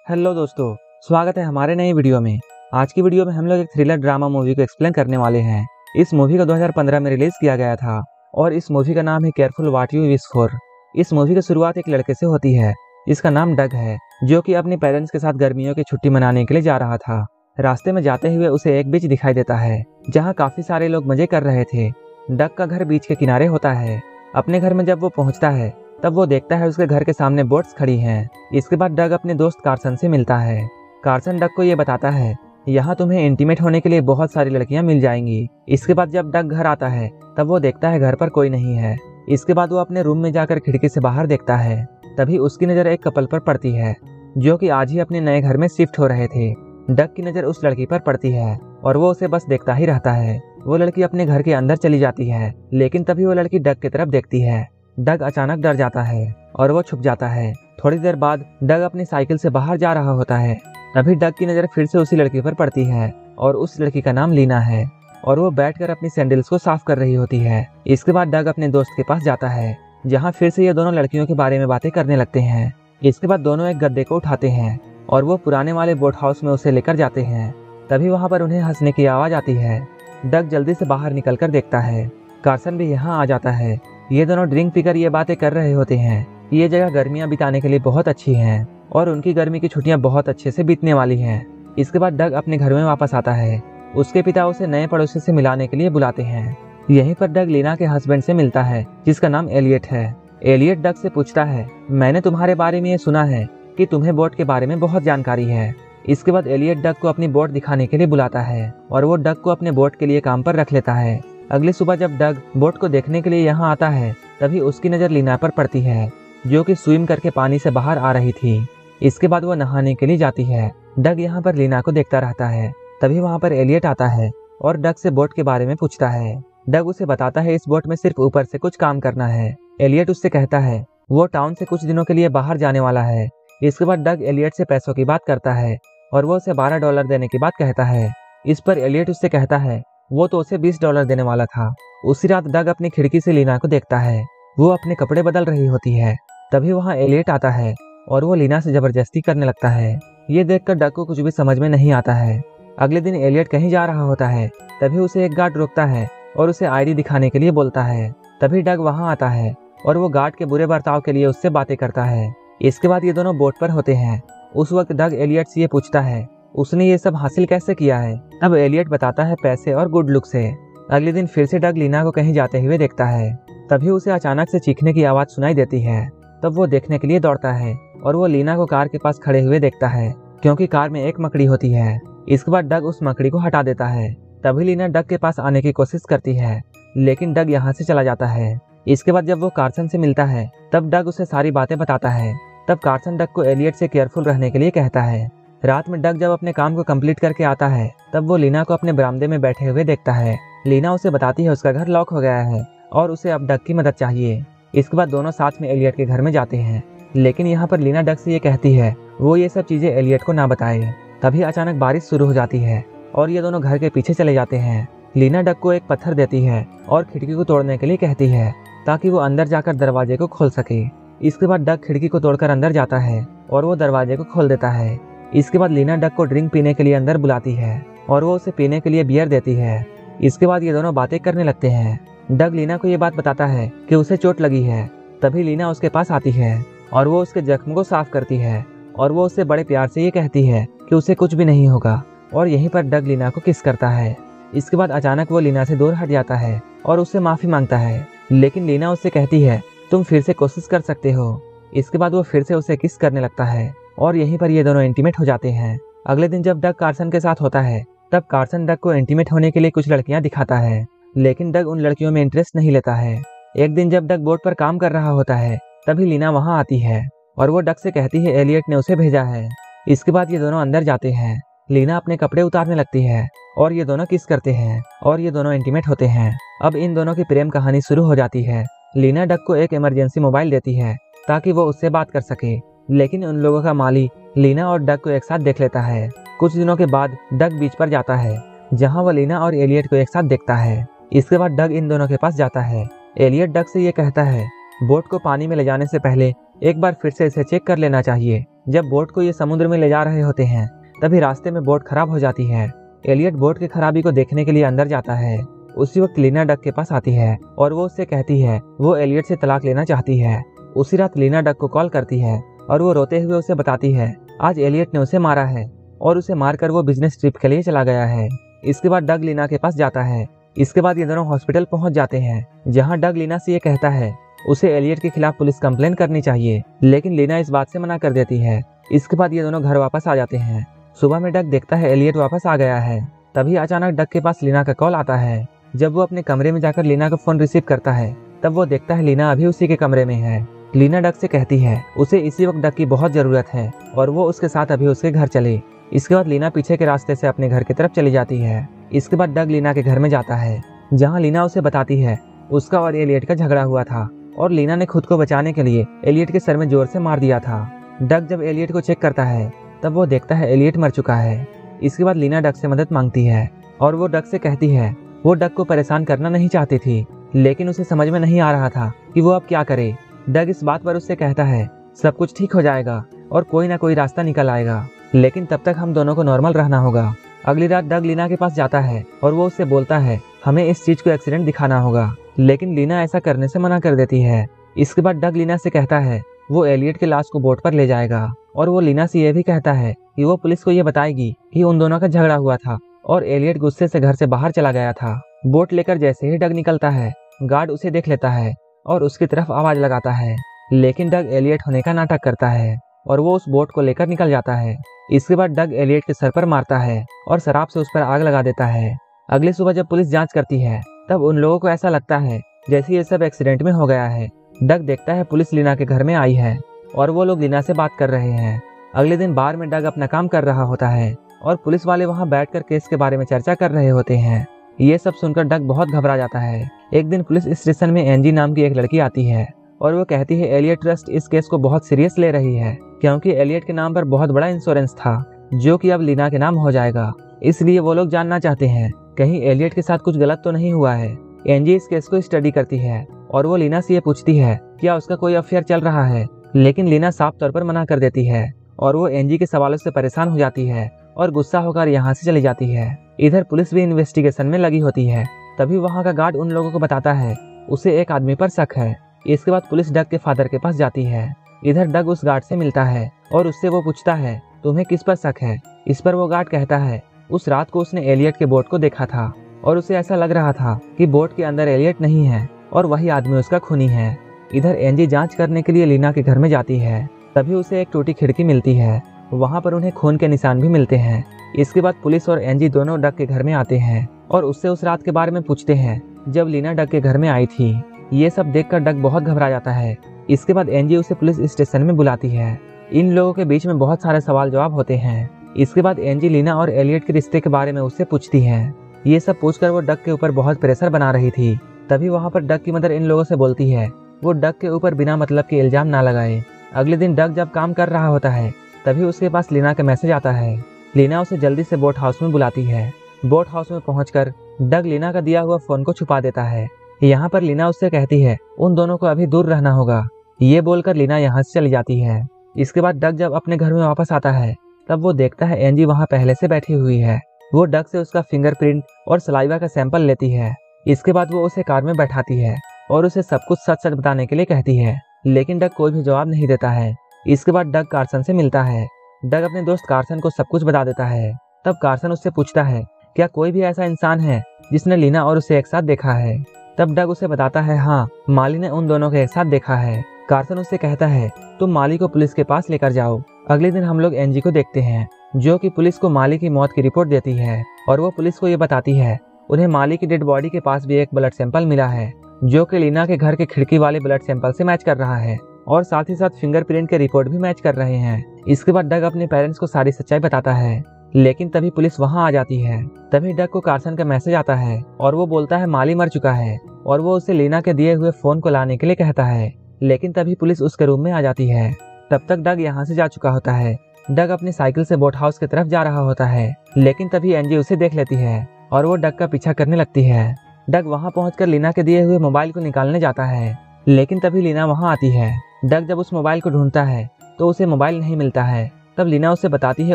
Hello दोस्तों, स्वागत है हमारे नए वीडियो में। आज की वीडियो में हम लोग एक थ्रिलर ड्रामा मूवी को एक्सप्लेन करने वाले हैं। इस मूवी को 2015 में रिलीज किया गया था और इस मूवी का नाम है careful what you wish for. इस मूवी की शुरुआत एक लड़के से होती है जिसका नाम डग है, जो कि अपने पेरेंट्स के साथ गर्मियों की छुट्टी मनाने के लिए जा रहा था। रास्ते में जाते हुए उसे एक बीच दिखाई देता है जहाँ काफी सारे लोग मजे कर रहे थे। डग का घर बीच के किनारे होता है। अपने घर में जब वो पहुंचता है तब वो देखता है उसके घर के सामने बोट्स खड़ी हैं। इसके बाद डग अपने दोस्त कार्सन से मिलता है। कार्सन डग को ये बताता है यहाँ तुम्हें इंटीमेट होने के लिए बहुत सारी लड़कियां मिल जाएंगी। इसके बाद जब डग घर आता है तब वो देखता है घर पर कोई नहीं है। इसके बाद वो अपने रूम में जाकर खिड़की से बाहर देखता है। तभी उसकी नज़र एक कपल पर पड़ती है जो कि आज ही अपने नए घर में शिफ्ट हो रहे थे। डग की नज़र उस लड़की पर पड़ती है और वो उसे बस देखता ही रहता है। वो लड़की अपने घर के अंदर चली जाती है, लेकिन तभी वो लड़की डग की तरफ देखती है। डग अचानक डर जाता है और वो छुप जाता है। थोड़ी देर बाद डग अपनी साइकिल से बाहर जा रहा होता है। तभी डग की नज़र फिर से उसी लड़की पर पड़ती है और उस लड़की का नाम लीना है और वो बैठकर अपनी सैंडल्स को साफ कर रही होती है। इसके बाद डग अपने दोस्त के पास जाता है जहाँ फिर से ये दोनों लड़कियों के बारे में बातें करने लगते हैं। इसके बाद दोनों एक गद्दे को उठाते हैं और वो पुराने वाले बोट हाउस में उसे लेकर जाते हैं। तभी वहाँ पर उन्हें हंसने की आवाज़ आती है। डग जल्दी से बाहर निकल कर देखता है। कार्सन भी यहाँ आ जाता है। ये दोनों ड्रिंक पीकर ये बातें कर रहे होते हैं। ये जगह गर्मियाँ बिताने के लिए बहुत अच्छी है और उनकी गर्मी की छुट्टियाँ बहुत अच्छे से बीतने वाली हैं। इसके बाद डग अपने घर में वापस आता है। उसके पिता उसे नए पड़ोसी से मिलाने के लिए बुलाते हैं। यहीं पर डग लीना के हस्बैंड से मिलता है जिसका नाम एलियट है। एलियट डग से पूछता है मैंने तुम्हारे बारे में ये सुना है कि तुम्हें बोट के बारे में बहुत जानकारी है। इसके बाद एलियट डग को अपनी बोट दिखाने के लिए बुलाता है और वो डग को अपने बोट के लिए काम पर रख लेता है। अगली सुबह जब डग बोट को देखने के लिए यहाँ आता है तभी उसकी नज़र लीना पर पड़ती है जो कि स्विम करके पानी से बाहर आ रही थी। इसके बाद वो नहाने के लिए जाती है। डग यहाँ पर लीना को देखता रहता है। तभी वहाँ पर एलियट आता है और डग से बोट के बारे में पूछता है। डग उसे बताता है इस बोट में सिर्फ ऊपर से कुछ काम करना है। एलियट उससे कहता है वो टाउन से कुछ दिनों के लिए बाहर जाने वाला है। इसके बाद डग एलियट से पैसों की बात करता है और वो उसे $12 देने की बात कहता है। इस पर एलियट उससे कहता है वो तो उसे $20 देने वाला था। उसी रात डग अपनी खिड़की से लीना को देखता है। वो अपने कपड़े बदल रही होती है। तभी वहाँ एलियट आता है और वो लीना से जबरदस्ती करने लगता है। ये देखकर डग को कुछ भी समझ में नहीं आता है। अगले दिन एलियट कहीं जा रहा होता है। तभी उसे एक गार्ड रोकता है और उसे आईडी दिखाने के लिए बोलता है। तभी डग वहाँ आता है और वो गार्ड के बुरे बर्ताव के लिए उससे बातें करता है। इसके बाद ये दोनों बोट पर होते हैं। उस वक्त डग एलियट से ये पूछता है उसने ये सब हासिल कैसे किया है। तब एलियट बताता है पैसे और गुड लुक से। अगले दिन फिर से डग लीना को कहीं जाते हुए देखता है। तभी उसे अचानक से चीखने की आवाज़ सुनाई देती है। तब वो देखने के लिए दौड़ता है और वो लीना को कार के पास खड़े हुए देखता है क्योंकि कार में एक मकड़ी होती है। इसके बाद डग उस मकड़ी को हटा देता है। तभी लीना डग के पास आने की कोशिश करती है, लेकिन डग यहाँ से चला जाता है। इसके बाद जब वो कार्सन से मिलता है तब डग उसे सारी बातें बताता है। तब कार्सन डग को एलियट से केयरफुल रहने के लिए कहता है। रात में डग जब अपने काम को कंप्लीट करके आता है तब वो लीना को अपने बरामदे में बैठे हुए देखता है। लीना उसे बताती है उसका घर लॉक हो गया है और उसे अब डग की मदद चाहिए। इसके बाद दोनों साथ में एलियट के घर में जाते हैं, लेकिन यहाँ पर लीना डग से ये कहती है वो ये सब चीजें एलियट को ना बताए। तभी अचानक बारिश शुरू हो जाती है और ये दोनों घर के पीछे चले जाते हैं। लीना डग को एक पत्थर देती है और खिड़की को तोड़ने के लिए कहती है ताकि वो अंदर जाकर दरवाजे को खोल सके। इसके बाद डग खिड़की को तोड़कर अंदर जाता है और वो दरवाजे को खोल देता है। इसके बाद लीना डग को ड्रिंक पीने के लिए अंदर बुलाती है और वो उसे पीने के लिए बियर देती है। इसके बाद ये दोनों बातें करने लगते हैं। डग लीना को ये बात बताता है कि उसे चोट लगी है। तभी लीना उसके पास आती है और वो उसके जख्म को साफ करती है और वो उससे बड़े प्यार से ये कहती है कि उसे कुछ भी नहीं होगा और यहीं पर डग लीना को किस करता है। इसके बाद अचानक वो लीना से दूर हट जाता है और उससे माफ़ी मांगता है, लेकिन लीना उससे कहती है तुम फिर से कोशिश कर सकते हो। इसके बाद वो फिर से उसे किस करने लगता है और यहीं पर ये दोनों इंटीमेट हो जाते हैं। अगले दिन जब डग कार्सन के साथ होता है तब कार्सन डग को इंटीमेट होने के लिए कुछ लड़कियां दिखाता है, लेकिन डग उन लड़कियों में इंटरेस्ट नहीं लेता है। एक दिन जब डग बोट पर काम कर रहा होता है तभी लीना वहाँ आती है और वो डग से कहती है एलियट ने उसे भेजा है। इसके बाद ये दोनों अंदर जाते हैं। लीना अपने कपड़े उतारने लगती है और ये दोनों किस करते हैं और ये दोनों इंटीमेट होते हैं। अब इन दोनों की प्रेम कहानी शुरू हो जाती है। लीना डग को एक इमरजेंसी मोबाइल देती है ताकि वो उससे बात कर सके, लेकिन उन लोगों का माली लीना और डग को एक साथ देख लेता है। कुछ दिनों के बाद डग बीच पर जाता है जहाँ वो लीना और एलियट को एक साथ देखता है। इसके बाद डग इन दोनों के पास जाता है। एलियट डग से ये कहता है बोट को पानी में ले जाने से पहले एक बार फिर से इसे चेक कर लेना चाहिए। जब बोट को ये समुद्र में ले जा रहे होते हैं तभी रास्ते में बोट खराब हो जाती है। एलियट बोट की खराबी को देखने के लिए अंदर जाता है। उसी वक्त लीना डक के पास आती है और वो उससे कहती है वो एलियट से तलाक लेना चाहती है। उसी रात लीना डक को कॉल करती है और वो रोते हुए उसे बताती है आज एलियट ने उसे मारा है और उसे मारकर वो बिजनेस ट्रिप के लिए चला गया है। इसके बाद डग लीना के पास जाता है। इसके बाद ये दोनों हॉस्पिटल पहुंच जाते हैं, जहां डग लीना से ये कहता है उसे एलियट के खिलाफ पुलिस कंप्लेन करनी चाहिए, लेकिन लीना इस बात से मना कर देती है। इसके बाद ये दोनों घर वापस आ जाते हैं। सुबह में डग देखता है एलियट वापस आ गया है। तभी अचानक डग के पास लीना का कॉल आता है। जब वो अपने कमरे में जाकर लीना का फोन रिसीव करता है तब वो देखता है लीना अभी उसी के कमरे में है। लीना डग से कहती है उसे इसी वक्त डग की बहुत जरूरत है और वो उसके साथ अभी उसके घर चले। इसके बाद लीना पीछे के रास्ते से अपने घर की तरफ चली जाती है। इसके बाद डग लीना के घर में जाता है, जहां लीना उसे बताती है उसका और एलियट का झगड़ा हुआ था और लीना ने खुद को बचाने के लिए एलियट के सर में जोर से मार दिया था। डग जब एलियट को चेक करता है तब वो देखता है एलियट मर चुका है। इसके बाद लीना डग से मदद मांगती है और वो डग से कहती है वो डग को परेशान करना नहीं चाहती थी, लेकिन उसे समझ में नहीं आ रहा था कि वो अब क्या करे। डग इस बात पर उससे कहता है सब कुछ ठीक हो जाएगा और कोई ना कोई रास्ता निकल आएगा, लेकिन तब तक हम दोनों को नॉर्मल रहना होगा। अगली रात डग लीना के पास जाता है और वो उससे बोलता है हमें इस चीज को एक्सीडेंट दिखाना होगा, लेकिन लीना ऐसा करने से मना कर देती है। इसके बाद डग लीना से कहता है वो एलियट के लाश को बोट पर ले जाएगा और वो लीना से यह भी कहता है कि वो पुलिस को ये बताएगी कि उन दोनों का झगड़ा हुआ था और एलियट गुस्से से घर से बाहर चला गया था। बोट लेकर जैसे ही डग निकलता है गार्ड उसे देख लेता है और उसकी तरफ आवाज लगाता है, लेकिन डग एलियट होने का नाटक करता है और वो उस बोट को लेकर निकल जाता है। इसके बाद डग एलियट के सर पर मारता है और शराब से उस पर आग लगा देता है। अगली सुबह जब पुलिस जांच करती है तब उन लोगों को ऐसा लगता है जैसे ये सब एक्सीडेंट में हो गया है। डग देखता है पुलिस लीना के घर में आई है और वो लोग लीना से बात कर रहे हैं। अगले दिन बार में डग अपना काम कर रहा होता है और पुलिस वाले वहां बैठकर केस के बारे में चर्चा कर रहे होते हैं। ये सब सुनकर डग बहुत घबरा जाता है। एक दिन पुलिस स्टेशन में एंजी नाम की एक लड़की आती है और वो कहती है एलियट ट्रस्ट इस केस को बहुत सीरियस ले रही है, क्योंकि एलियट के नाम पर बहुत बड़ा इंश्योरेंस था जो कि अब लीना के नाम हो जाएगा। इसलिए वो लोग जानना चाहते हैं कहीं एलियट के साथ कुछ गलत तो नहीं हुआ है। एंजी इस केस को स्टडी करती है और वो लीना से ये पूछती है क्या उसका कोई अफेयर चल रहा है, लेकिन लीना साफ तौर पर मना कर देती है और वो एंजी के सवालों से परेशान हो जाती है और गुस्सा होकर यहाँ से चली जाती है। इधर पुलिस भी इन्वेस्टिगेशन में लगी होती है। तभी वहाँ का गार्ड उन लोगों को बताता है उसे एक आदमी पर शक है। इसके बाद पुलिस डग के फादर के पास जाती है। इधर डग उस गार्ड से मिलता है और उससे वो पूछता है तुम्हें किस पर शक है। इस पर वो गार्ड कहता है उस रात को उसने एलियट के बोट को देखा था और उसे ऐसा लग रहा था कि बोट के अंदर एलियट नहीं है और वही आदमी उसका खूनी है। इधर एंजी जांच करने के लिए लीना के घर में जाती है। तभी उसे एक टूटी खिड़की मिलती है, वहाँ पर उन्हें खून के निशान भी मिलते हैं। इसके बाद पुलिस और एंजी दोनों डग के घर में आते हैं और उससे उस रात के बारे में पूछते हैं जब लीना डग के घर में आई थी। ये सब देखकर डग बहुत घबरा जाता है। इसके बाद एंजी उसे पुलिस स्टेशन में बुलाती है। इन लोगों के बीच में बहुत सारे सवाल जवाब होते हैं। इसके बाद एंजी लीना और एलियट के रिश्ते के बारे में उससे पूछती है। ये सब पूछकर वो डग के ऊपर बहुत प्रेशर बना रही थी। तभी वहाँ पर डग की मदर इन लोगों से बोलती है वो डग के ऊपर बिना मतलब के इल्जाम ना लगाए। अगले दिन डग जब काम कर रहा होता है तभी उसके पास लीना का मैसेज आता है। लीना उसे जल्दी से बोट हाउस में बुलाती है। बोट हाउस में पहुंचकर डग लीना का दिया हुआ फोन को छुपा देता है। यहाँ पर लीना उससे कहती है उन दोनों को अभी दूर रहना होगा। ये बोलकर लीना यहाँ से चली जाती है। इसके बाद डग जब अपने घर में वापस आता है तब वो देखता है एंजी वहाँ पहले से बैठी हुई है। वो डग से उसका फिंगरप्रिंट और सलाइवा का सैंपल लेती है। इसके बाद वो उसे कार में बैठाती है और उसे सब कुछ सच सच बताने के लिए कहती है, लेकिन डग कोई भी जवाब नहीं देता है। इसके बाद डग कार्सन से मिलता है। डग अपने दोस्त कार्सन को सब कुछ बता देता है। तब कार्सन उससे पूछता है क्या कोई भी ऐसा इंसान है जिसने लीना और उसे एक साथ देखा है। तब डग उसे बताता है हाँ, माली ने उन दोनों को एक साथ देखा है। कार्सन उससे कहता है तुम माली को पुलिस के पास लेकर जाओ। अगले दिन हम लोग एंजी को देखते हैं जो कि पुलिस को माली की मौत की रिपोर्ट देती है और वो पुलिस को ये बताती है उन्हें माली की डेड बॉडी के पास भी एक ब्लड सैंपल मिला है जो कि लीना के घर के खिड़की वाले ब्लड सैंपल से मैच कर रहा है और साथ ही साथ फिंगरप्रिंट के रिपोर्ट भी मैच कर रहे हैं। इसके बाद डग अपने पेरेंट्स को सारी सच्चाई बताता है, लेकिन तभी पुलिस वहां आ जाती है। तभी डग को कार्सन का मैसेज आता है और वो बोलता है माली मर चुका है और वो उसे लीना के दिए हुए फोन को लाने के लिए कहता है, लेकिन तभी पुलिस उसके रूम में आ जाती है। तब तक डग यहाँ से जा चुका होता है। डग अपनी साइकिल से बोट हाउस की तरफ जा रहा होता है, लेकिन तभी एंजी उसे देख लेती है और वो डग का पीछा करने लगती है। डग वहां पहुंचकर लीना के दिए हुए मोबाइल को निकालने जाता है, लेकिन तभी लीना वहां आती है डग जब उस मोबाइल को ढूंढता है तो उसे मोबाइल नहीं मिलता है। तब लीना उसे बताती है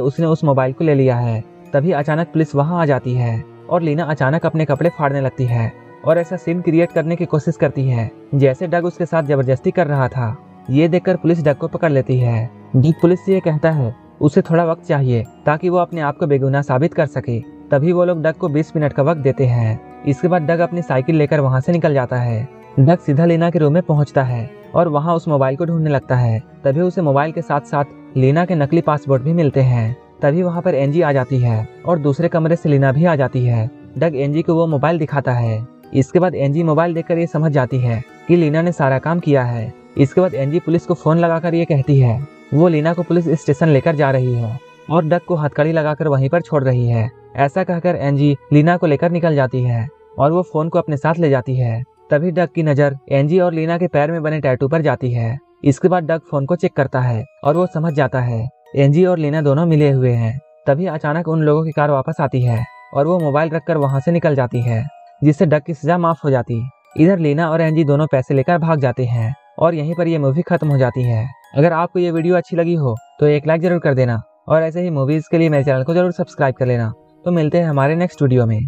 उसने उस मोबाइल को ले लिया है। तभी अचानक पुलिस वहां आ जाती है और लीना अचानक अपने कपड़े फाड़ने लगती है और ऐसा सीन क्रिएट करने की कोशिश करती है जैसे डग उसके साथ जबरदस्ती कर रहा था। ये देखकर पुलिस डग को पकड़ लेती है। डग पुलिस से ये कहता है उसे थोड़ा वक्त चाहिए ताकि वो अपने आप को बेगुनाह साबित कर सके। तभी वो लोग डग को 20 मिनट का वक्त देते हैं। इसके बाद डग अपनी साइकिल लेकर वहां से निकल जाता है। डग सीधा लीना के रूम में पहुंचता है और वहां उस मोबाइल को ढूंढने लगता है। तभी उसे मोबाइल के साथ साथ लीना के नकली पासपोर्ट भी मिलते हैं। तभी वहां पर एंजी आ जाती है और दूसरे कमरे से लीना भी आ जाती है। डग एंजी को वो मोबाइल दिखाता है। इसके बाद एंजी मोबाइल देखकर ये समझ जाती है कि लीना ने सारा काम किया है। इसके बाद एंजी पुलिस को फोन लगाकर ये कहती है वो लीना को पुलिस स्टेशन लेकर जा रही है और डग को हथकड़ी लगाकर वहीं पर छोड़ रही है। ऐसा कहकर एंजी लीना को लेकर निकल जाती है और वो फोन को अपने साथ ले जाती है। तभी डग की नजर एंजी और लीना के पैर में बने टैटू पर जाती है। इसके बाद डग फोन को चेक करता है और वो समझ जाता है एंजी और लीना दोनों मिले हुए हैं। तभी अचानक उन लोगों की कार वापस आती है और वो मोबाइल रखकर वहां से निकल जाती है, जिससे डग की सजा माफ हो जाती। इधर लीना और एंजी दोनों पैसे लेकर भाग जाते हैं और यहीं पर ये मूवी खत्म हो जाती है। अगर आपको ये वीडियो अच्छी लगी हो तो एक लाइक जरूर कर देना और ऐसे ही मूवीज के लिए मेरे चैनल को जरूर सब्सक्राइब कर लेना। तो मिलते हैं हमारे नेक्स्ट वीडियो में।